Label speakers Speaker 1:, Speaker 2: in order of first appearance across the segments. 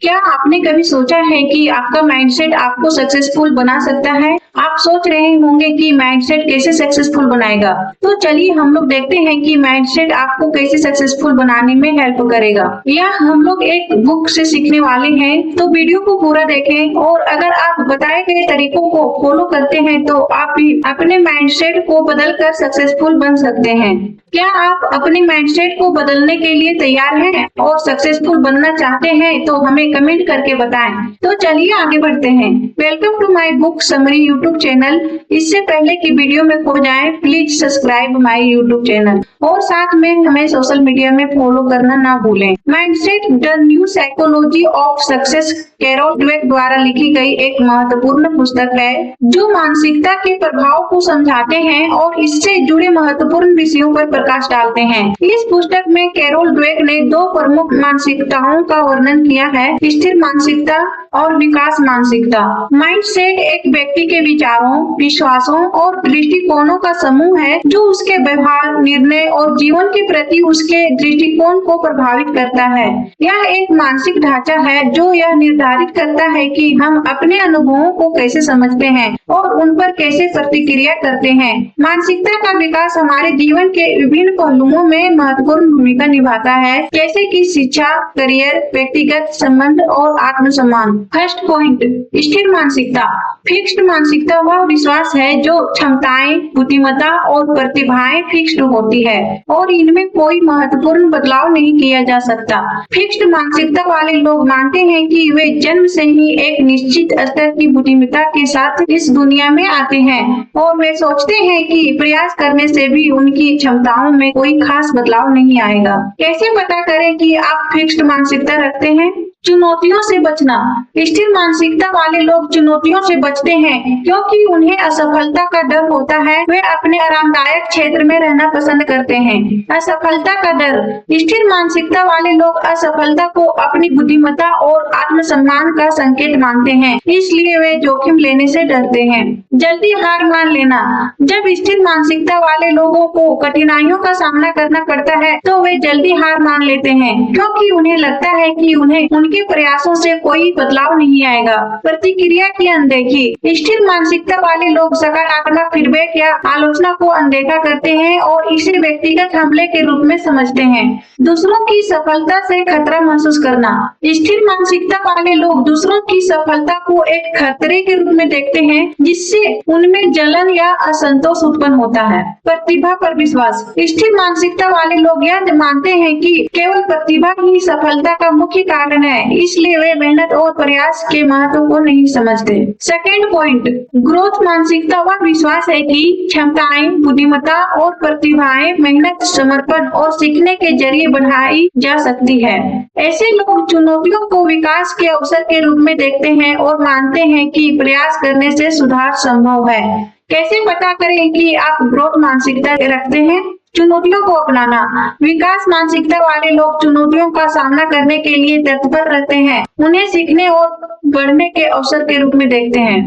Speaker 1: क्या आपने कभी सोचा है कि आपका माइंडसेट आपको सक्सेसफुल बना सकता है? आप सोच रहे होंगे कि माइंडसेट कैसे सक्सेसफुल बनाएगा। तो चलिए हम लोग देखते हैं कि माइंडसेट आपको कैसे सक्सेसफुल बनाने में हेल्प करेगा। यह हम लोग एक बुक से सीखने वाले हैं, तो वीडियो को पूरा देखें और अगर आप बताए गए तरीकों को फॉलो करते हैं तो आप भी अपने माइंडसेट को बदल कर सक्सेसफुल बन सकते हैं। क्या आप अपने माइंडसेट को बदलने के लिए तैयार हैं और सक्सेसफुल बनना चाहते हैं? तो हमें कमेंट करके बताएं। तो चलिए आगे बढ़ते हैं। Welcome to my book summary YouTube channel. इससे पहले की वीडियो में खो जाए please subscribe my YouTube channel और साथ में हमें सोशल मीडिया में फॉलो करना ना भूलें। Mindset the new psychology of success Carol Dweck द्वारा लिखी गई एक महत्वपूर्ण पुस्तक है जो मानसिकता के प्रभाव को समझाते हैं और इससे जुड़े महत्वपूर्ण विषयों पर प्रकाश डालते हैं। इस पुस्तक में कैरोल ड्वेक ने दो प्रमुख मानसिकताओं का वर्णन किया है, स्थिर मानसिकता और विकास मानसिकता। माइंडसेट एक व्यक्ति के विचारों, विश्वासों और दृष्टिकोणों का समूह है जो उसके व्यवहार, निर्णय और जीवन के प्रति उसके दृष्टिकोण को प्रभावित करता है। यह एक मानसिक ढांचा है जो यह निर्धारित करता है कि हम अपने अनुभवों को कैसे समझते हैं और उन पर कैसे प्रतिक्रिया करते हैं। मानसिकता का विकास हमारे जीवन के विभिन्न पहलुओं में महत्वपूर्ण भूमिका निभाता है, जैसे कि शिक्षा, करियर, व्यक्तिगत संबंध और आत्मसम्मान। फर्स्ट पॉइंट, स्थिर मानसिकता। फिक्स्ड मानसिकता वह विश्वास है जो क्षमताएं, बुद्धिमत्ता और प्रतिभाएं फिक्स्ड होती है और इनमें कोई महत्वपूर्ण बदलाव नहीं किया जा सकता। फिक्स्ड मानसिकता वाले लोग मानते हैं कि वे जन्म से ही एक निश्चित स्तर की बुद्धिमत्ता के साथ इस दुनिया में आते हैं और वे सोचते हैं कि प्रयास करने से भी उनकी क्षमताओं में कोई खास बदलाव नहीं आएगा। कैसे पता करें कि आप फिक्स्ड मानसिकता रखते हैं? चुनौतियों से बचना। स्थिर मानसिकता वाले लोग चुनौतियों से बचते हैं क्योंकि उन्हें असफलता का डर होता है। वे अपने आरामदायक क्षेत्र में रहना पसंद करते हैं। असफलता का डर। स्थिर मानसिकता वाले लोग असफलता को अपनी बुद्धिमत्ता और आत्मसम्मान का संकेत मानते हैं, इसलिए वे जोखिम लेने से डरते हैं। जल्दी हार मान लेना। जब स्थिर मानसिकता वाले लोगों को कठिनाइयों का सामना करना पड़ता है तो वे जल्दी हार मान लेते हैं क्योंकि उन्हें लगता है कि उन्हें उनके प्रयासों से कोई बदलाव नहीं आएगा। प्रतिक्रिया की अनदेखी। स्थिर मानसिकता वाले लोग सकारात्मक फीडबैक या आलोचना को अनदेखा करते हैं और इसे व्यक्तिगत हमले के रूप में समझते हैं। दूसरों की सफलता से खतरा महसूस करना। स्थिर मानसिकता वाले लोग दूसरों की सफलता को एक खतरे के रूप में देखते हैं जिससे उनमें जलन या असंतोष उत्पन्न होता है। प्रतिभा पर विश्वास। स्थिर मानसिकता वाले लोग यह मानते हैं कि केवल प्रतिभा ही सफलता का मुख्य कारण है, इसलिए वे मेहनत और प्रयास के महत्व को नहीं समझते। सेकेंड पॉइंट, ग्रोथ मानसिकता वह विश्वास है कि क्षमताएं, बुद्धिमत्ता और प्रतिभाएं मेहनत, समर्पण और सीखने के जरिए बढ़ाई जा सकती है। ऐसे लोग चुनौतियों को विकास के अवसर के रूप में देखते हैं और मानते हैं कि प्रयास करने से सुधार संभव है। कैसे पता करें कि आप ग्रोथ मानसिकता रखते हैं? चुनौतियों को अपनाना। विकास मानसिकता वाले लोग चुनौतियों का सामना करने के लिए तत्पर रहते हैं, उन्हें सीखने और बढ़ने के अवसर के रूप में देखते हैं।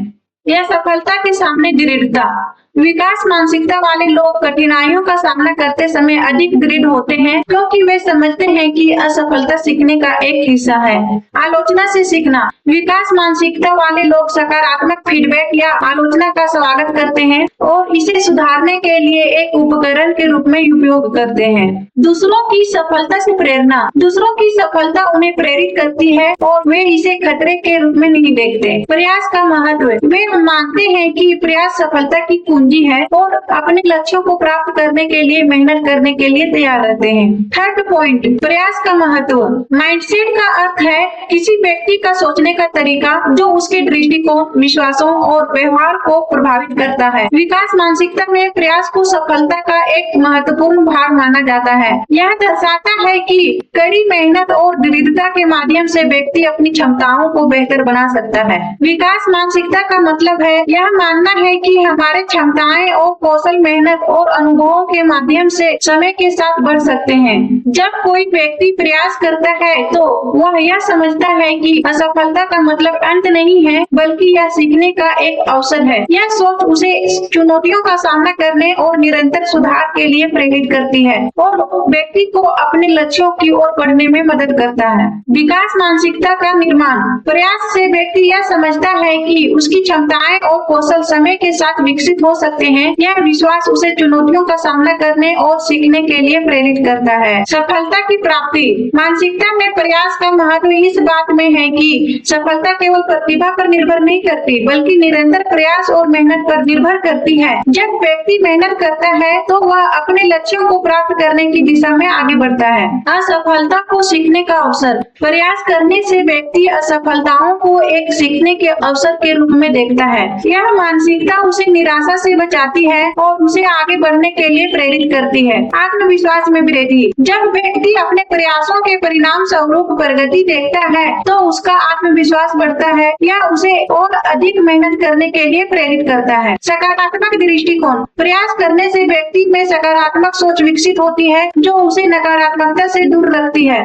Speaker 1: यह सफलता के सामने दृढ़ता। विकास मानसिकता वाले लोग कठिनाइयों का सामना करते समय अधिक दृढ़ होते हैं क्योंकि वे समझते हैं कि असफलता सीखने का एक हिस्सा है। आलोचना से सीखना। विकास मानसिकता वाले लोग सकारात्मक फीडबैक या आलोचना का स्वागत करते हैं और इसे सुधारने के लिए एक उपकरण के रूप में उपयोग करते हैं। दूसरों की सफलता से प्रेरणा। दूसरों की सफलता उन्हें प्रेरित करती है और वे इसे खतरे के रूप में नहीं देखते। प्रयास का महत्व। वे मानते हैं कि प्रयास सफलता की कुंजी है और अपने लक्ष्यों को प्राप्त करने के लिए मेहनत करने के लिए तैयार रहते हैं। थर्ड पॉइंट, प्रयास का महत्व। माइंडसेट का अर्थ है किसी व्यक्ति का सोचने का तरीका जो उसके दृष्टिकोण, विश्वासों और व्यवहार को प्रभावित करता है। विकास मानसिकता में प्रयास को सफलता का एक महत्वपूर्ण भाग माना जाता है। यह दर्शाता है कि कड़ी मेहनत और दृढ़ता के माध्यम से व्यक्ति अपनी क्षमताओं को बेहतर बना सकता है। विकास मानसिकता का मतलब मतलब है यह मानना है कि हमारे क्षमताएं और कौशल मेहनत और अनुभवों के माध्यम से समय के साथ बढ़ सकते हैं। जब कोई व्यक्ति प्रयास करता है तो वह यह समझता है कि असफलता का मतलब अंत नहीं है, बल्कि यह सीखने का एक अवसर है। यह सोच उसे चुनौतियों का सामना करने और निरंतर सुधार के लिए प्रेरित करती है और व्यक्ति को अपने लक्ष्यों की ओर बढ़ने में मदद करता है। विकास मानसिकता का निर्माण। प्रयास से व्यक्ति यह समझता है कि उसकी क्षमताएं और कौशल समय के साथ विकसित हो सकते हैं। यह विश्वास उसे चुनौतियों का सामना करने और सीखने के लिए प्रेरित करता है। सफलता की प्राप्ति। मानसिकता में प्रयास का महत्व इस बात में है कि सफलता केवल प्रतिभा पर निर्भर नहीं करती, बल्कि निरंतर प्रयास और मेहनत पर निर्भर करती है। जब व्यक्ति मेहनत करता है तो वह अपने लक्ष्यों को प्राप्त करने की दिशा में आगे बढ़ता है। असफलता को सीखने का अवसर। प्रयास करने से व्यक्ति असफलताओं को एक सीखने के अवसर के रूप में देखता है। यह मानसिकता उसे निराशा से बचाती है और उसे आगे बढ़ने के लिए प्रेरित करती है। आत्मविश्वास में वृद्धि। जब व्यक्ति अपने प्रयासों के परिणाम स्वरूप प्रगति देखता है तो उसका आत्मविश्वास बढ़ता है। यह उसे और अधिक मेहनत करने के लिए प्रेरित करता है। सकारात्मक दृष्टिकोण। प्रयास करने से व्यक्ति में सकारात्मक सोच विकसित होती है, जो उसे नकारात्मकता से दूर रखती है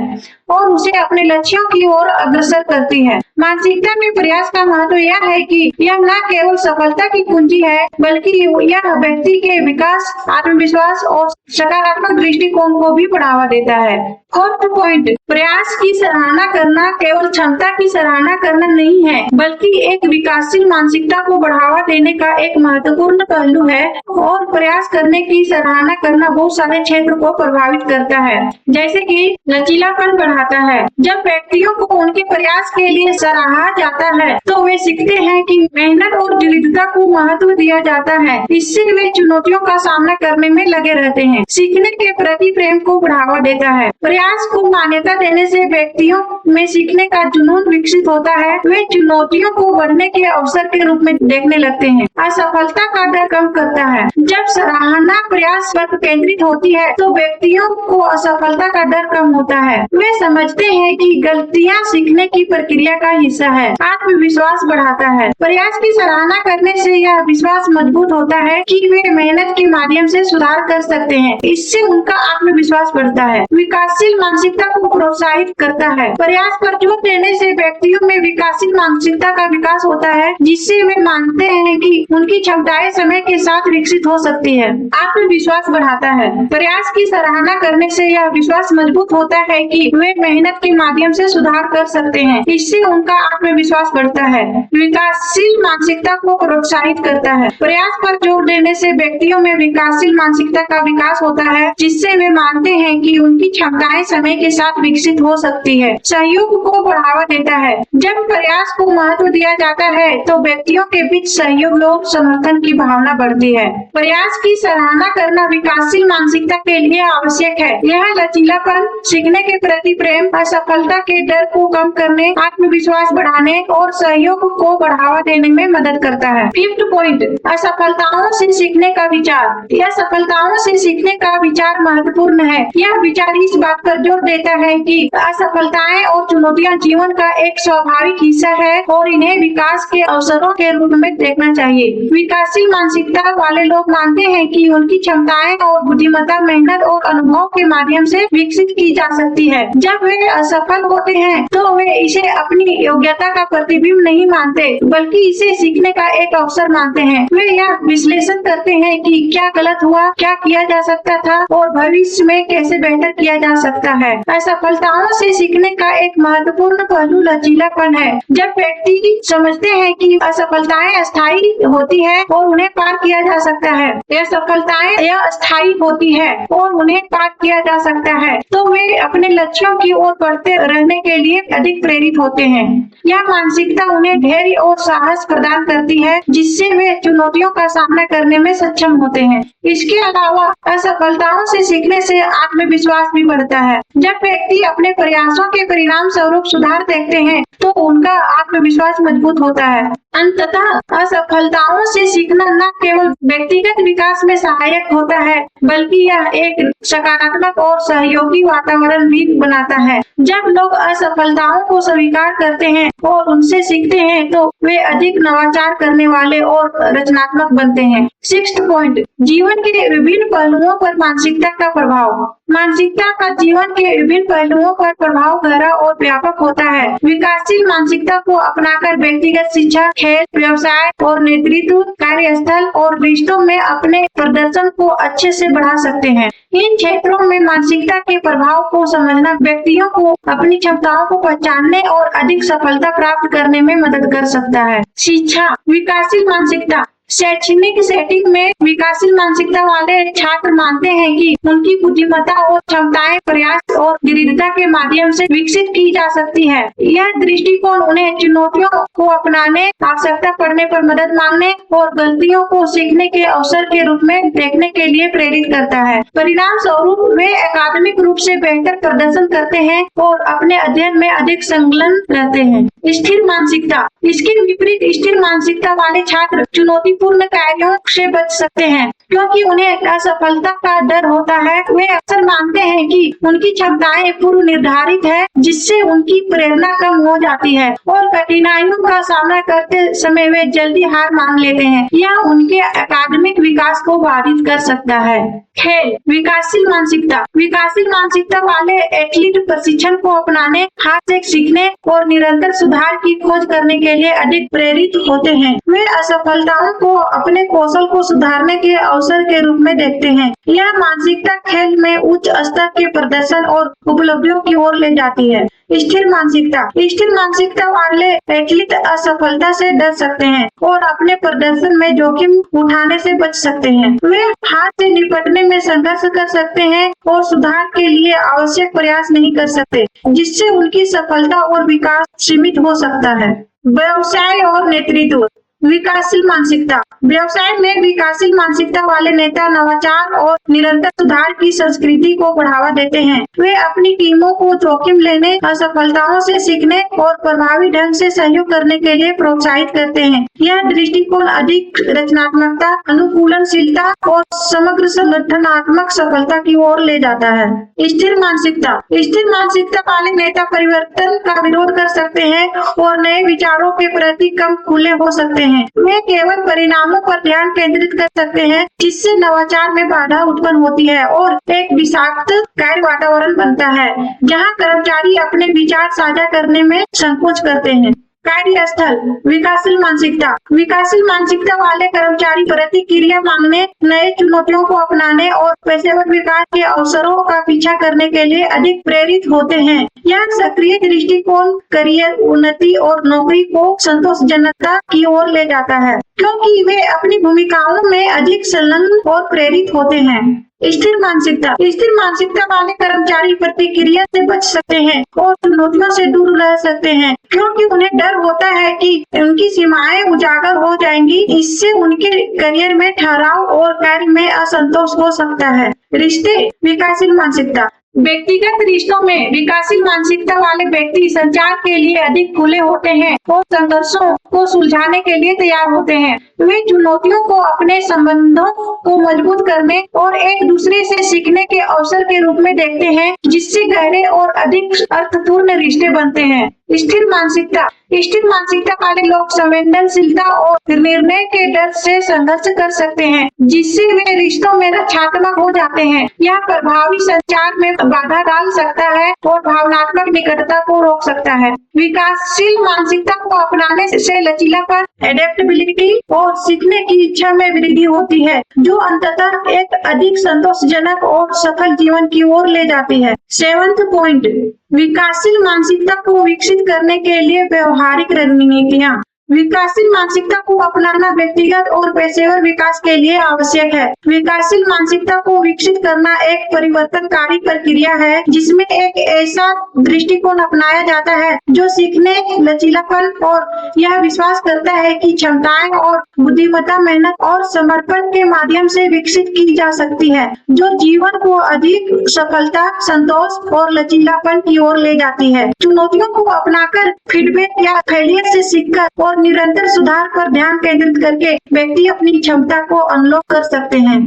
Speaker 1: और उसे अपने लक्ष्यों की ओर अग्रसर करती है। मानसिकता में प्रयास का महत्व यह है कि यह न केवल सफलता की कुंजी है, बल्कि यह व्यक्ति के विकास, आत्मविश्वास और सकारात्मक दृष्टिकोण को भी बढ़ावा देता है। फोर्थ पॉइंट, प्रयास की सराहना करना केवल क्षमता की सराहना करना नहीं है, बल्कि एक विकासशील मानसिकता को बढ़ावा देने का एक महत्वपूर्ण पहलू है। और प्रयास करने की सराहना करना बहुत सारे क्षेत्र को प्रभावित करता है, जैसे कि लचीलापन बढ़ाता है। जब व्यक्तियों को उनके प्रयास के लिए सराहा जाता है तो वे सीखते हैं कि मेहनत और दृढ़ता को महत्व दिया जाता है। इससे वे चुनौतियों का सामना करने में लगे रहते हैं। सीखने के प्रति प्रेम को बढ़ावा देता है। प्रयास को मान्यता देने से व्यक्तियों में सीखने का जुनून विकसित होता है। वे चुनौतियों को बढ़ने के अवसर के रूप में देखने लगते हैं। असफलता का डर कम करता है। जब सराहना प्रयास पर केंद्रित होती है तो व्यक्तियों को असफलता का डर कम होता है। वे समझते हैं कि गलतियां सीखने की प्रक्रिया का हिस्सा है। आत्मविश्वास बढ़ाता है। प्रयास की सराहना करने से यह विश्वास मजबूत होता है कि वे मेहनत के माध्यम से सुधार कर सकते हैं। इससे उनका आत्मविश्वास बढ़ता है। विकासशील मानसिकता को प्रोत्साहित करता है। प्रयास पर जोर देने से व्यक्तियों में विकासशील मानसिकता का विकास होता है, जिससे वे मानते हैं कि उनकी क्षमताएं समय के साथ विकसित हो सकती है। आत्मविश्वास बढ़ाता है। प्रयास की सराहना करने से यह विश्वास मजबूत होता है कि वे मेहनत के माध्यम से सुधार कर सकते हैं। इससे उनका आत्मविश्वास बढ़ता है। विकासशील मानसिकता को प्रोत्साहित करता है। प्रयास पर जोर देने से व्यक्तियों में विकासशील मानसिकता का विकास होता है, जिससे वे मानते हैं कि उनकी क्षमताएं समय के साथ विकसित हो सकती है। सहयोग को बढ़ावा देता है। जब प्रयास को महत्व दिया जाता है तो व्यक्तियों के बीच सहयोग और समर्थन की भावना बढ़ती है। प्रयास की सराहना करना विकासशील मानसिकता के लिए आवश्यक है। यह लचीलापन, सीखने के प्रति प्रेम, असफलता के डर को कम करने, आत्मविश्वास बढ़ाने और सहयोग को बढ़ावा देने में मदद करता है। फिफ्थ पॉइंट, असफलताओं से सीखने का विचार। यह सफलताओं से सीखने का विचार महत्वपूर्ण है। यह विचार इस बात पर जोर देता है कि असफलताएं और चुनौतियां जीवन का एक स्वाभाविक हिस्सा है और इन्हें विकास के अवसरों के रूप में देखना चाहिए। विकासशील मानसिकता वाले लोग मानते हैं कि उनकी क्षमताएं और बुद्धिमत्ता मेहनत और अनुभव के माध्यम से विकसित की जा सकती है। जब वे असफल होते हैं तो वे इसे अपनी योग्यता का प्रतिबिंब नहीं मानते, बल्कि इसे सीखने का एक अवसर मानते हैं। वे यह विश्लेषण करते हैं कि क्या गलत हुआ, क्या किया जा सकता था और भविष्य में कैसे बेहतर किया जा सकता है। असफलताओं से सीखने का एक महत्वपूर्ण पहलू लचीलापन है। जब व्यक्ति समझते हैं कि असफलताएं अस्थायी होती है और उन्हें पार किया जा सकता है, यह सफलताएं अस्थायी होती है और उन्हें पार किया जा सकता है, तो वे अपने लक्ष्यों की ओर बढ़ते रहने के लिए अधिक प्रेरित होते हैं। यह मानसिकता उन्हें धैर्य और साहस प्रदान करती है, जिससे वे चुनौतियों का सामना करने में सक्षम होते हैं। इसके अलावा असफलताओं से सीखने से आत्मविश्वास भी बढ़ता है। जब व्यक्ति अपने प्रयासों के परिणाम स्वरूप सुधार देखते हैं तो उनका आत्मविश्वास मजबूत होता है। अंततः असफलताओं से सीखना न केवल व्यक्तिगत विकास में सहायक होता है बल्कि यह एक सकारात्मक और सहयोगी वातावरण भी बनाता है। जब लोग असफलताओं को स्वीकार करते हैं और उनसे सीखते हैं तो वे अधिक नवाचार करने वाले और रचनात्मक बनते हैं। 6th पॉइंट, जीवन के विभिन्न पहलुओं पर मानसिकता का प्रभाव। मानसिकता का जीवन के विभिन्न पहलुओं पर प्रभाव गहरा और व्यापक होता है। विकासशील मानसिकता को अपनाकर व्यक्तिगत शिक्षा, खेल, व्यवसाय और नेतृत्व, कार्यस्थल और रिश्तों में अपने प्रदर्शन को अच्छे से बढ़ा सकते हैं। इन क्षेत्रों में मानसिकता के प्रभाव को समझना व्यक्तियों को अपनी क्षमताओं को पहचानने और अधिक सफलता प्राप्त करने में मदद कर सकता है। शिक्षा, विकासशील मानसिकता। शैक्षणिक सेटिंग में विकासशील मानसिकता वाले छात्र मानते हैं कि उनकी बुद्धिमत्ता और क्षमताएं प्रयास और दृढ़ता के माध्यम से विकसित की जा सकती है। यह दृष्टिकोण उन्हें चुनौतियों को अपनाने, आवश्यकता पड़ने पर मदद मांगने और गलतियों को सीखने के अवसर के रूप में देखने के लिए प्रेरित करता है। परिणाम स्वरूप वे एकाडमिक रूप से बेहतर प्रदर्शन करते हैं और अपने अध्ययन में अधिक संलग्न रहते हैं। स्थिर मानसिकता। इसके विपरीत स्थिर मानसिकता वाले छात्र चुनौतीपूर्ण कार्यों से बच सकते हैं क्योंकि उन्हें असफलता का डर होता है। वे अक्सर मानते हैं कि उनकी क्षमताएं पूर्व निर्धारित है, जिससे उनकी प्रेरणा कम हो जाती है और कठिनाइयों का सामना करते समय वे जल्दी हार मान लेते हैं। यह उनके एकेडमिक विकास को बाधित कर सकता है। खेल, विकासशील मानसिकता। विकासशील मानसिकता वाले एथलीट प्रशिक्षण को अपनाने, हार से सीखने और निरंतर सुधार की खोज करने के लिए अधिक प्रेरित होते हैं। वे असफलताओं को अपने कौशल को सुधारने के अवसर के रूप में देखते हैं। यह मानसिकता खेल में उच्च स्तर के प्रदर्शन और उपलब्धियों की ओर ले जाती है। स्थिर मानसिकता। स्थिर मानसिकता वाले एथलीट असफलता से डर सकते हैं और अपने प्रदर्शन में जोखिम उठाने से बच सकते हैं। वे हार से निपटने में संघर्ष कर सकते हैं और सुधार के लिए आवश्यक प्रयास नहीं कर सकते, जिससे उनकी सफलता और विकास सीमित हो सकता है। व्यवसाय और नेतृत्व। विकासशील मानसिकता। व्यवसाय में विकासशील मानसिकता वाले नेता नवाचार और निरंतर सुधार की संस्कृति को बढ़ावा देते हैं। वे अपनी टीमों को जोखिम लेने, असफलताओं से सीखने और प्रभावी ढंग से सहयोग करने के लिए प्रोत्साहित करते हैं। यह दृष्टिकोण अधिक रचनात्मकता, अनुकूलनशीलता और समग्र संगठनात्मक सफलता की ओर ले जाता है। स्थिर मानसिकता। स्थिर मानसिकता वाले नेता परिवर्तन का विरोध कर सकते हैं और नए विचारों के प्रति कम खुले हो सकते हैं। वे केवल परिणामों पर ध्यान केंद्रित कर सकते हैं, जिससे नवाचार में बाधा उत्पन्न होती है और एक विषाक्त कार्य वातावरण बनता है, जहां कर्मचारी अपने विचार साझा करने में संकोच करते हैं। कार्यस्थल, विकासशील मानसिकता। विकासशील मानसिकता वाले कर्मचारी प्रतिक्रिया मांगने, नए चुनौतियों को अपनाने और पेशेवर विकास के अवसरों का पीछा करने के लिए अधिक प्रेरित होते हैं। यह सक्रिय दृष्टिकोण करियर उन्नति और नौकरी को संतोषजनकता की ओर ले जाता है, क्योंकि वे अपनी भूमिकाओं में अधिक संलग्न और प्रेरित होते हैं। स्थिर मानसिकता। स्थिर मानसिकता वाले कर्मचारी प्रतिक्रिया से बच सकते हैं और चुनौतियों से दूर रह सकते हैं, क्योंकि उन्हें डर होता है कि उनकी सीमाएं उजागर हो जाएंगी। इससे उनके करियर में ठहराव और कार्य में असंतोष हो सकता है। रिश्ते, विकासशील मानसिकता। व्यक्तिगत रिश्तों में विकासशील मानसिकता वाले व्यक्ति संचार के लिए अधिक खुले होते हैं और संघर्षों को सुलझाने के लिए तैयार होते हैं। वे चुनौतियों को अपने संबंधों को मजबूत करने और एक दूसरे से सीखने के अवसर के रूप में देखते हैं, जिससे गहरे और अधिक अर्थपूर्ण रिश्ते बनते हैं। स्थिर मानसिकता। स्थिर मानसिकता वाले लोग संवेदनशीलता और निर्णय के डर से संघर्ष कर सकते हैं, जिससे वे रिश्तों में रक्षात्मक हो जाते हैं। यह प्रभावी संचार में बाधा डाल सकता है और भावनात्मक निकटता को रोक सकता है। विकासशील मानसिकता को अपनाने से लचीलापन, एडेप्टेबिलिटी और सीखने की इच्छा में वृद्धि होती है, जो अंततः एक अधिक संतोषजनक और सफल जीवन की ओर ले जाती है। 7th पॉइंट, विकासशील मानसिकता को विकसित करने के लिए व्यवहारिक रणनीतियाँ। विकासशील मानसिकता को अपनाना व्यक्तिगत और पेशेवर विकास के लिए आवश्यक है। विकासशील मानसिकता को विकसित करना एक परिवर्तनकारी प्रक्रिया है जिसमें एक ऐसा दृष्टिकोण अपनाया जाता है जो सीखने, लचीलापन और यह विश्वास करता है कि क्षमताएं और बुद्धिमत्ता मेहनत और समर्पण के माध्यम से विकसित की जा सकती है, जो जीवन को अधिक सफलता, संतोष और लचीलापन की ओर ले जाती है। चुनौतियों को अपनाकर, फीडबैक या फेलियर से सीखकर और निरंतर सुधार पर ध्यान केंद्रित करके व्यक्ति अपनी क्षमता को अनलॉक कर सकते हैं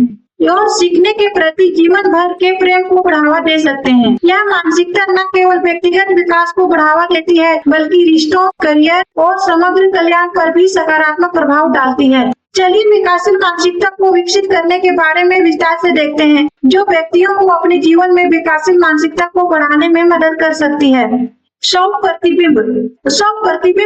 Speaker 1: और सीखने के प्रति जीवन भर के प्रेम को बढ़ावा दे सकते हैं। यह मानसिकता न केवल व्यक्तिगत विकास को बढ़ावा देती है बल्कि रिश्तों, करियर और समग्र कल्याण पर भी सकारात्मक प्रभाव डालती है। चलिए विकासशील मानसिकता को विकसित करने के बारे में विस्तार से देखते हैं, जो व्यक्तियों को अपने जीवन में विकासशील मानसिकता को बढ़ाने में मदद कर सकती है। स्व प्रतिबिंब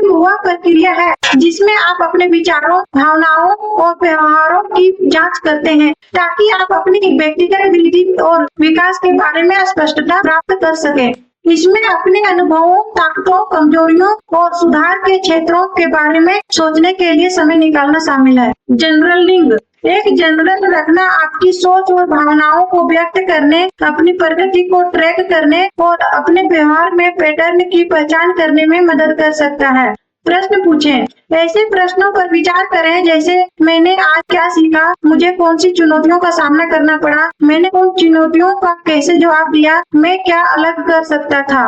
Speaker 1: वह प्रक्रिया है जिसमें आप अपने विचारों, भावनाओं और व्यवहारों की जांच करते हैं ताकि आप अपनी व्यक्तिगत वृद्धि और विकास के बारे में स्पष्टता प्राप्त कर सकें। इसमें अपने अनुभवों, ताकतों, कमजोरियों और सुधार के क्षेत्रों के बारे में सोचने के लिए समय निकालना शामिल है। जनरलिंग एक जनरल रखना आपकी सोच और भावनाओं को व्यक्त करने, अपनी प्रगति को ट्रैक करने और अपने व्यवहार में पैटर्न की पहचान करने में मदद कर सकता है। प्रश्न पूछें। ऐसे प्रश्नों पर विचार करें जैसे मैंने आज क्या सीखा, मुझे कौन सी चुनौतियों का सामना करना पड़ा, मैंने उन चुनौतियों का कैसे जवाब दिया, मैं क्या अलग कर सकता था।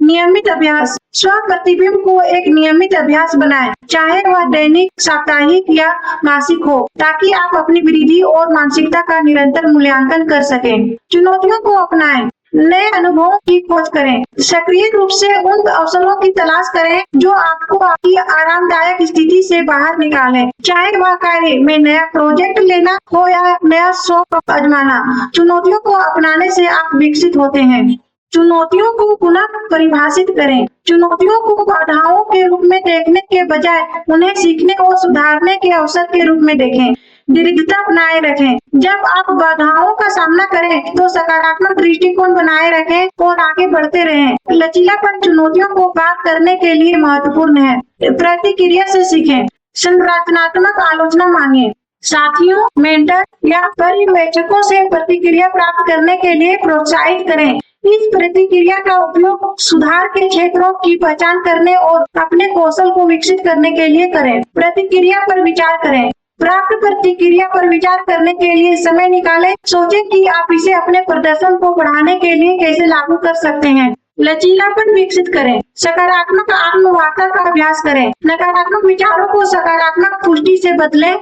Speaker 1: नियमित अभ्यास स्व प्रतिबिंब को एक नियमित अभ्यास बनाएं, चाहे वह दैनिक, साप्ताहिक या मासिक हो, ताकि आप अपनी वृद्धि और मानसिकता का निरंतर मूल्यांकन कर सकें। चुनौतियों को अपनाएं, नए अनुभवों की खोज करें, सक्रिय रूप से उन अवसरों की तलाश करें जो आपको आपकी आरामदायक स्थिति से बाहर निकालें, चाहे वह कार्य में नया प्रोजेक्ट लेना हो या नया शौक आजमाना। चुनौतियों को अपनाने से आप विकसित होते हैं। चुनौतियों को पुनः परिभाषित करें। चुनौतियों को बाधाओं के रूप में देखने के बजाय उन्हें सीखने और सुधारने के अवसर के रूप में देखें। दृढ़ता बनाए रखें। जब आप बाधाओं का सामना करें तो सकारात्मक दृष्टिकोण बनाए रखें और आगे बढ़ते रहें। लचीलापन चुनौतियों को पार करने के लिए महत्वपूर्ण है। प्रतिक्रिया से सीखें। संरचनात्मक आलोचना मांगे। साथियों, मेंटर या पर्यवेक्षकों से प्रतिक्रिया प्राप्त करने के लिए प्रोत्साहित करें। इस प्रतिक्रिया का उपयोग सुधार के क्षेत्रों की पहचान करने और अपने कौशल को विकसित करने के लिए करें। प्रतिक्रिया पर विचार करें। प्राप्त प्रतिक्रिया पर विचार करने के लिए समय निकालें। सोचें कि आप इसे अपने प्रदर्शन को बढ़ाने के लिए कैसे लागू कर सकते हैं। लचीलापन विकसित करें। सकारात्मक आत्मवार्ता का अभ्यास करें। नकारात्मक विचारों को सकारात्मक पुष्टि से बदलें।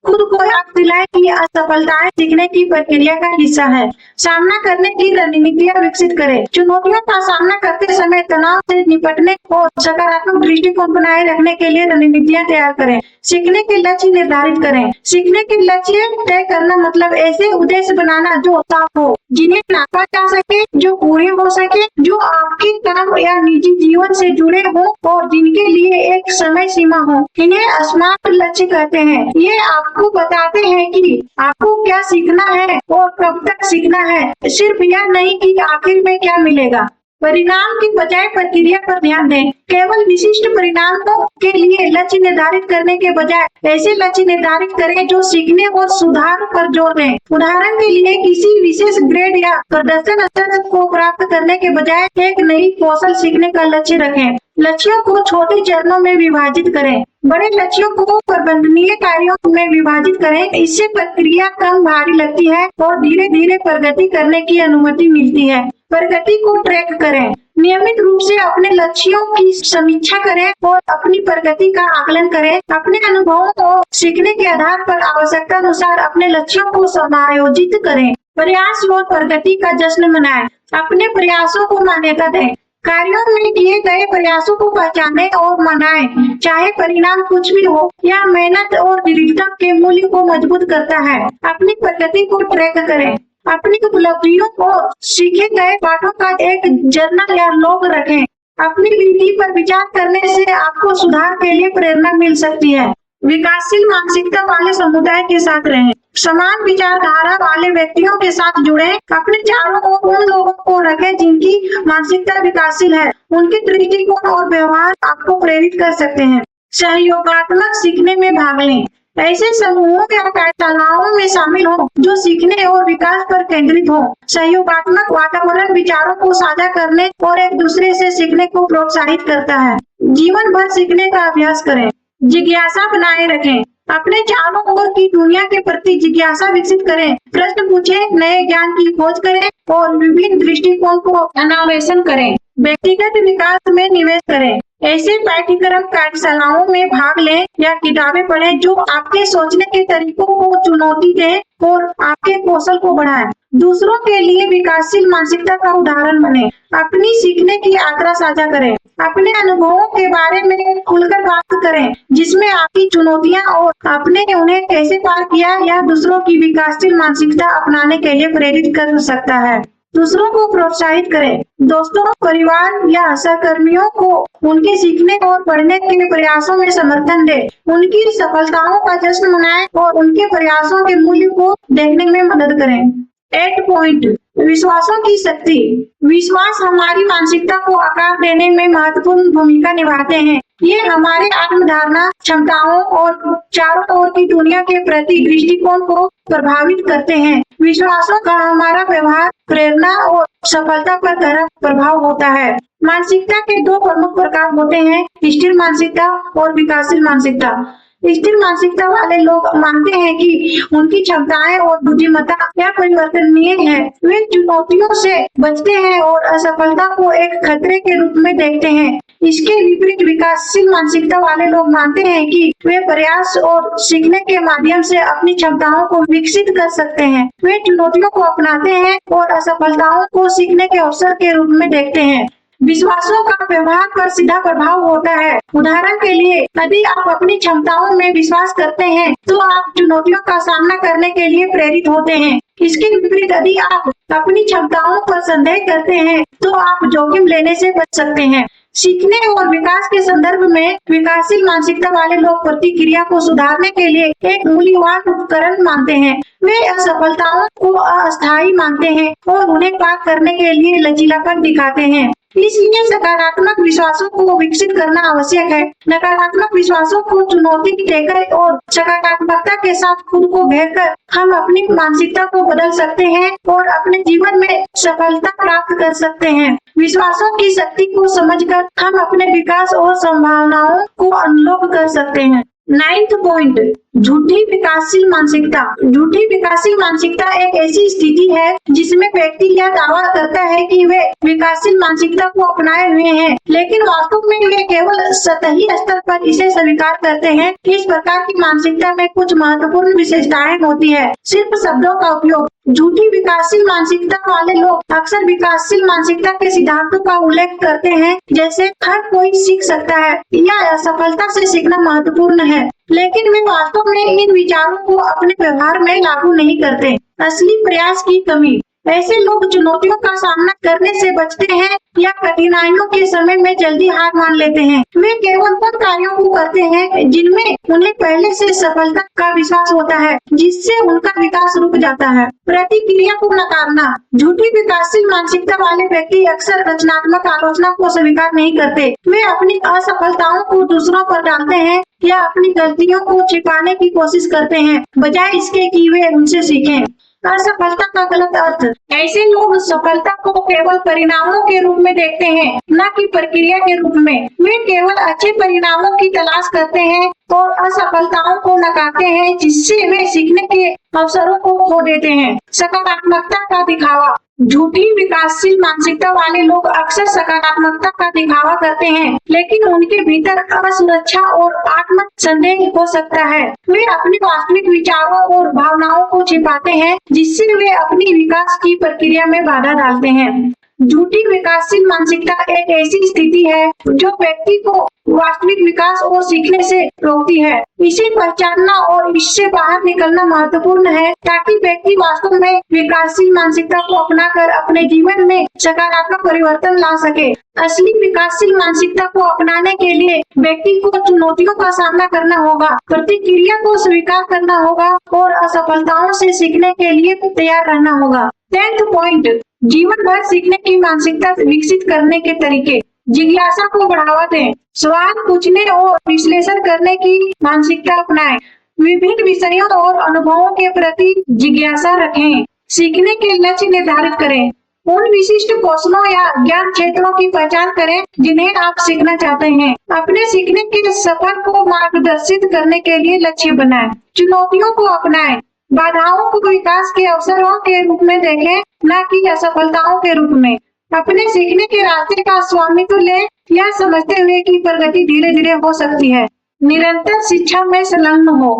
Speaker 1: खुद को याद दिलाएं कि असफलताएं सीखने की प्रक्रिया का हिस्सा है। सामना करने की रणनीतियां विकसित करें। चुनौतियों का सामना करते समय तनाव से निपटने और सकारात्मक दृष्टिकोण बनाए रखने के लिए रणनीतियां तैयार करें। सीखने के लक्ष्य निर्धारित करें। सीखने के लक्ष्य तय करना मतलब ऐसे उद्देश्य बनाना जो साफ हो, जिन्हें नापा जा सके, जो पूरे हो सके, जो आपके काम या निजी जीवन से जुड़े हो और जिनके लिए एक समय सीमा हो। इन्हें स्मार्ट लक्ष्य कहते हैं। ये आपको बताते हैं कि आपको क्या सीखना है और कब तक सीखना है, सिर्फ यह नहीं कि आखिर में क्या मिलेगा। परिणाम की बजाय प्रक्रिया पर ध्यान दें। केवल विशिष्ट परिणामों के लिए लक्ष्य निर्धारित करने के बजाय ऐसे लक्ष्य निर्धारित करें जो सीखने और सुधार पर जोर दें। उदाहरण के लिए किसी विशेष ग्रेड या प्रदर्शन स्तर को प्राप्त करने के बजाय एक नई कौशल सीखने का लक्ष्य रखें। लक्ष्यों को छोटे चरणों में विभाजित करें। बड़े लक्ष्यों को प्रबंधनीय कार्यों में विभाजित करें। इससे प्रक्रिया कम भारी लगती है और धीरे धीरे प्रगति करने की अनुमति मिलती है। प्रगति को ट्रैक करें। नियमित रूप से अपने लक्ष्यों की समीक्षा करें और अपनी प्रगति का आकलन करें। अपने अनुभवों और सीखने के आधार पर आवश्यकता अनुसार अपने लक्ष्यों को समायोजित करें। प्रयास और प्रगति का जश्न मनाएं। अपने प्रयासों को मान्यता दें। कार्यों में किए गए प्रयासों को पहचानें और मनाएं, चाहे परिणाम कुछ भी हो। यह मेहनत और दृढ़ता के मूल्य को मजबूत करता है। अपनी प्रगति को ट्रैक करें। अपनी उपलब्धियों और सीखे गए पाठों का एक जर्नल या लॉग रखें। अपनी वृद्धि पर विचार करने से आपको सुधार के लिए प्रेरणा मिल सकती है। विकासशील मानसिकता वाले समुदाय के साथ रहें। समान विचारधारा वाले व्यक्तियों के साथ जुड़ें। अपने चारों ओर उन लोगों को रखें जिनकी मानसिकता विकासशील है। उनके दृष्टिकोण और व्यवहार आपको प्रेरित कर सकते हैं। सहयोगात्मक सीखने में भाग लें। ऐसे समूहों या कार्यशालाओं में शामिल हो जो सीखने और विकास पर केंद्रित हो। सहयोगात्मक वातावरण विचारों को साझा करने और एक दूसरे से सीखने को प्रोत्साहित करता है। जीवन भर सीखने का अभ्यास करें। जिज्ञासा बनाए रखें। अपने चारों ओर की दुनिया के प्रति जिज्ञासा विकसित करें। प्रश्न पूछें, नए ज्ञान की खोज करें और विभिन्न दृष्टिकोण को अन्वेषण करें। व्यक्तिगत विकास में निवेश करें। ऐसे पाठ्यक्रम कार्यशालाओं में भाग लें या किताबें पढ़ें जो आपके सोचने के तरीकों को चुनौती दें और आपके कौशल को बढ़ाएं। दूसरों के लिए विकासशील मानसिकता का उदाहरण बने। अपनी सीखने की यात्रा साझा करें। अपने अनुभवों के बारे में खुलकर बात करें, जिसमें आपकी चुनौतियां और आपने उन्हें कैसे पार किया या दूसरों की विकासशील मानसिकता अपनाने के लिए प्रेरित कर सकता है। दूसरों को प्रोत्साहित करें। दोस्तों, परिवार या सहकर्मियों को उनके सीखने और पढ़ने के प्रयासों में समर्थन दें। उनकी सफलताओं का जश्न मनाएं और उनके प्रयासों के मूल्य को देखने में मदद करें। 8 पॉइंट, विश्वासों की शक्ति। विश्वास हमारी मानसिकता को आकार देने में महत्वपूर्ण भूमिका निभाते हैं। ये हमारे आत्मधारणा, क्षमताओं और चारों ओर की दुनिया के प्रति दृष्टिकोण को प्रभावित करते हैं। विश्वासों का हमारा व्यवहार, प्रेरणा और सफलता पर गहरा प्रभाव होता है। मानसिकता के 2 प्रमुख प्रकार होते हैं, स्थिर मानसिकता और विकासशील मानसिकता। स्थिर मानसिकता वाले लोग मानते हैं कि उनकी क्षमताएं और बुद्धिमत्ता या परिवर्तनीय है। वे चुनौतियों से बचते हैं और असफलता को एक खतरे के रूप में देखते हैं। इसके विपरीत विकासशील मानसिकता वाले लोग मानते हैं कि वे प्रयास और सीखने के माध्यम से अपनी क्षमताओं को विकसित कर सकते हैं। वे चुनौतियों को अपनाते हैं और असफलताओं को सीखने के अवसर के रूप में देखते हैं। विश्वासों का व्यवहार पर सीधा प्रभाव होता है। उदाहरण के लिए, यदि आप अपनी क्षमताओं में विश्वास करते हैं तो आप चुनौतियों का सामना करने के लिए प्रेरित होते हैं। इसके विपरीत, यदि आप अपनी क्षमताओं पर संदेह करते हैं तो आप जोखिम लेने से बच सकते हैं। सीखने और विकास के संदर्भ में विकासशील मानसिकता वाले लोग प्रतिक्रिया को सुधारने के लिए एक मूल्यवान उपकरण मानते हैं। वे असफलताओं को अस्थायी मानते हैं और उन्हें पार करने के लिए लचीलापन दिखाते हैं। इसलिए सकारात्मक विश्वासों को विकसित करना आवश्यक है। नकारात्मक विश्वासों को चुनौती देकर और सकारात्मकता के साथ खुद को घेरकर हम अपनी मानसिकता को बदल सकते हैं और अपने जीवन में सफलता प्राप्त कर सकते हैं। विश्वासों की शक्ति को समझकर हम अपने विकास और संभावनाओं को अनलॉक कर सकते हैं। 9th पॉइंट, झूठी विकासशील मानसिकता। झूठी विकासशील मानसिकता एक ऐसी स्थिति है जिसमें व्यक्ति यह दावा करता है कि वे विकासशील मानसिकता को अपनाए हुए हैं, लेकिन वास्तव में वे केवल सतही स्तर पर इसे स्वीकार करते हैं। इस प्रकार की मानसिकता में कुछ महत्वपूर्ण विशेषताएं होती है। सिर्फ शब्दों का उपयोग। झूठी विकासशील मानसिकता वाले लोग अक्सर विकासशील मानसिकता के सिद्धांतों का उल्लेख करते हैं, जैसे हर कोई सीख सकता है या असफलता से सीखना महत्वपूर्ण है, लेकिन वे वास्तव में इन विचारों को अपने व्यवहार में लागू नहीं करते। असली प्रयास की कमी। ऐसे लोग चुनौतियों का सामना करने से बचते हैं या कठिनाइयों के समय में जल्दी हार मान लेते हैं। वे केवल उन कार्यों को करते हैं जिनमें उन्हें पहले से सफलता का विश्वास होता है, जिससे उनका विकास रुक जाता है। प्रतिक्रिया को नकारना। झूठी विकासशील मानसिकता वाले व्यक्ति अक्सर रचनात्मक आलोचना को स्वीकार नहीं करते। वे अपनी असफलताओं को दूसरों पर डालते हैं या अपनी गलतियों को छिपाने की कोशिश करते हैं, बजाय इसके कि वे उनसे सीखें। असफलता का गलत अर्थ। ऐसे लोग सफलता को केवल परिणामों के रूप में देखते हैं, न कि प्रक्रिया के रूप में। वे केवल अच्छे परिणामों की तलाश करते हैं और असफलताओं को नकारते हैं, जिससे वे सीखने के अवसरों को खो देते हैं। सकारात्मकता का दिखावा। झूठी विकासशील मानसिकता वाले लोग अक्सर सकारात्मकता का दिखावा करते हैं, लेकिन उनके भीतर असुरक्षा और आत्म संदेह हो सकता है। वे अपने वास्तविक विचारों और भावनाओं को छिपाते हैं, जिससे वे अपनी विकास की प्रक्रिया में बाधा डालते हैं। झूठी विकासशील मानसिकता एक ऐसी स्थिति है जो व्यक्ति को वास्तविक विकास और सीखने से रोकती है। इसे पहचानना और इससे बाहर निकलना महत्वपूर्ण है, ताकि व्यक्ति वास्तव में विकासशील मानसिकता को अपनाकर अपने जीवन में सकारात्मक परिवर्तन ला सके। असली विकासशील मानसिकता को अपनाने के लिए व्यक्ति को चुनौतियों का सामना करना होगा, प्रतिक्रिया को स्वीकार करना होगा और असफलताओं से सीखने के लिए तैयार रहना होगा। 10th पॉइंट, जीवन भर सीखने की मानसिकता विकसित करने के तरीके। जिज्ञासा को बढ़ावा दें, सवाल पूछने और विश्लेषण करने की मानसिकता अपनाएं, विभिन्न विषयों और अनुभवों के प्रति जिज्ञासा रखें, सीखने के लक्ष्य निर्धारित करें, उन विशिष्ट कौशलों या ज्ञान क्षेत्रों की पहचान करें जिन्हें आप सीखना चाहते हैं। अपने सीखने के सफर को मार्गदर्शित करने के लिए लक्ष्य बनाएं, चुनौतियों को अपनाएं, बाधाओं को विकास के अवसरों के रूप में देखें, न कि असफलताओं के रूप में। अपने सीखने के रास्ते का स्वामित्व लें, यह समझते हुए कि प्रगति धीरे धीरे हो सकती है। निरंतर शिक्षा में संलग्न हो,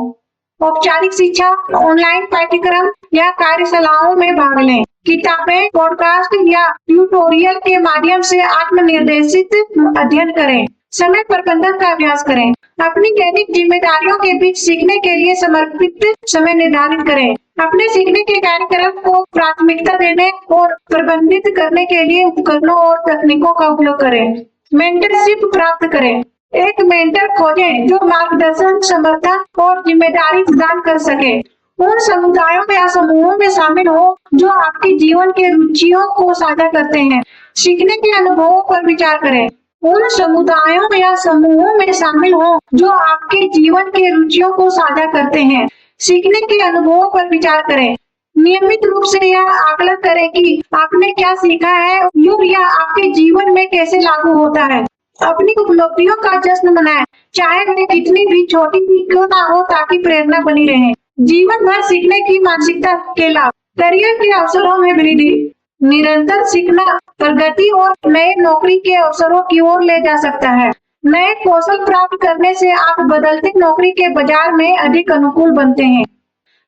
Speaker 1: औपचारिक शिक्षा, ऑनलाइन पाठ्यक्रम या कार्यशालाओं में भाग लें, किताबें, पॉडकास्ट या ट्यूटोरियल के माध्यम से आत्मनिर्देशित अध्ययन करें, समय प्रबंधन का अभ्यास करें, अपनी दैनिक जिम्मेदारियों के बीच सीखने के लिए समर्पित समय निर्धारित करें, अपने सीखने के कार्यक्रम को प्राथमिकता देने और प्रबंधित करने के लिए उपकरणों और तकनीकों का उपयोग करें, मेंटरशिप प्राप्त करें, एक मेंटर खोजें जो मार्गदर्शन, समर्थन और जिम्मेदारी प्रदान कर सके, उन समुदायों या समूहों में शामिल हो जो आपके जीवन के रुचियों को साझा करते हैं, सीखने के अनुभवों पर विचार करें, उन समुदायों या समूहों में शामिल हो जो आपके जीवन के रुचियों को साझा करते हैं, सीखने के अनुभवों पर विचार करें, नियमित रूप से यह आकलन करें कि आपने क्या सीखा है या आपके जीवन में कैसे लागू होता है। अपनी उपलब्धियों का जश्न मनाएं, चाहे वे कितनी भी छोटी क्यों ना हो, ताकि प्रेरणा बनी रहे। जीवन भर सीखने की मानसिकता के लाभ, करियर के अवसरों में वृद्धि, निरंतर सीखना प्रगति और नए नौकरी के अवसरों की ओर ले जा सकता है। नए कौशल प्राप्त करने से आप बदलते नौकरी के बाजार में अधिक अनुकूल बनते हैं।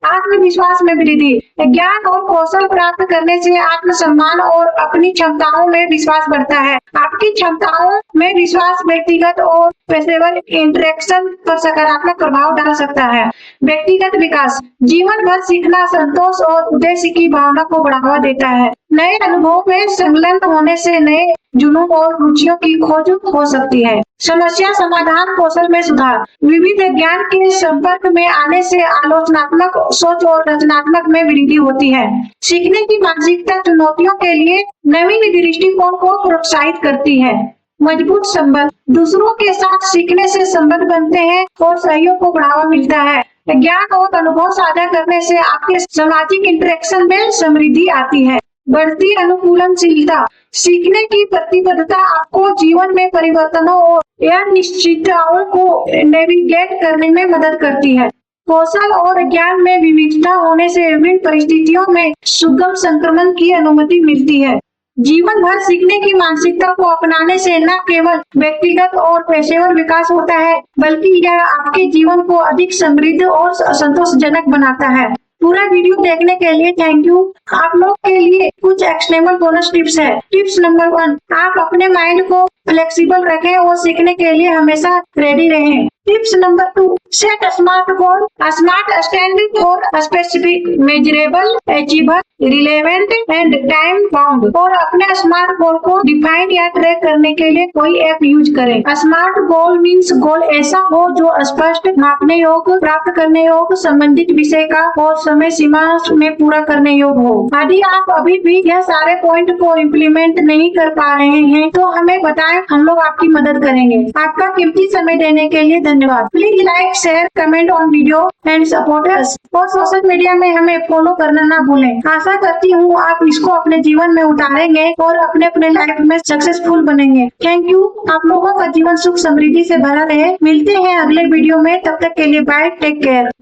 Speaker 1: आत्मविश्वास में वृद्धि, ज्ञान और कौशल प्राप्त करने से आत्मसम्मान और अपनी क्षमताओं में विश्वास बढ़ता है। आपकी क्षमताओं में विश्वास व्यक्तिगत और पेशेवर इंटरेक्शन पर सकारात्मक प्रभाव डाल सकता है। व्यक्तिगत विकास, जीवन भर सीखना संतोष और उद्देश्य की भावना को बढ़ावा देता है। नए अनुभवों में संलग्न होने से नए जुनून और रुचियों की खोज हो सकती है। समस्या समाधान कौशल में सुधार, विविध ज्ञान के संपर्क में आने से आलोचनात्मक सोच और रचनात्मक में वृद्धि होती है। सीखने की मानसिकता चुनौतियों के लिए नवीन दृष्टिकोण को प्रोत्साहित करती है। मजबूत संबंध, दूसरों के साथ सीखने से संबंध बनते हैं और सहयोग को बढ़ावा मिलता है। ज्ञान और अनुभव साझा करने से आपके सामाजिक इंटरेक्शन में समृद्धि आती है। बढ़ती अनुकूलनशीलता, सीखने की प्रतिबद्धता आपको जीवन में परिवर्तनों और अनिश्चितताओं को नेविगेट करने में मदद करती है। कौशल और ज्ञान में विविधता होने से विभिन्न परिस्थितियों में सुगम संक्रमण की अनुमति मिलती है। जीवन भर सीखने की मानसिकता को अपनाने से न केवल व्यक्तिगत और पेशेवर विकास होता है, बल्कि यह आपके जीवन को अधिक समृद्ध और संतोषजनक बनाता है। पूरा वीडियो देखने के लिए थैंक यू। आप लोग के लिए कुछ एक्शनेबल बोनस टिप्स है। टिप्स नंबर 1, आप अपने माइंड को फ्लेक्सिबल रखें और सीखने के लिए हमेशा रेडी रहें। Tips number 2, set smart goal, smart standing for specific, measurable, achievable, relevant and time bound. और अपने स्मार्ट गोल को डिफाइन या ट्रैक करने के लिए कोई ऐप यूज करें। स्मार्ट गोल मीन्स गोल ऐसा हो जो स्पष्ट, मापने योग्य, प्राप्त करने योग्य, संबंधित विषय का और समय सीमा में पूरा करने योग्य हो। यदि आप अभी भी यह सारे पॉइंट को इम्प्लीमेंट नहीं कर पा रहे हैं तो हमें बताएं, हम लोग आपकी मदद करेंगे। आपका कीमती समय देने के लिए धन्यवाद। Please like, share, comment on video and support us. और सोशल मीडिया में हमें फॉलो करना ना भूलें। आशा करती हूँ आप इसको अपने जीवन में उतारेंगे और अपने अपने लाइफ में सक्सेसफुल बनेंगे। Thank you. आप लोगों का जीवन सुख समृद्धि से भरा रहे। मिलते हैं अगले वीडियो में, तब तक के लिए बाय, टेक केयर।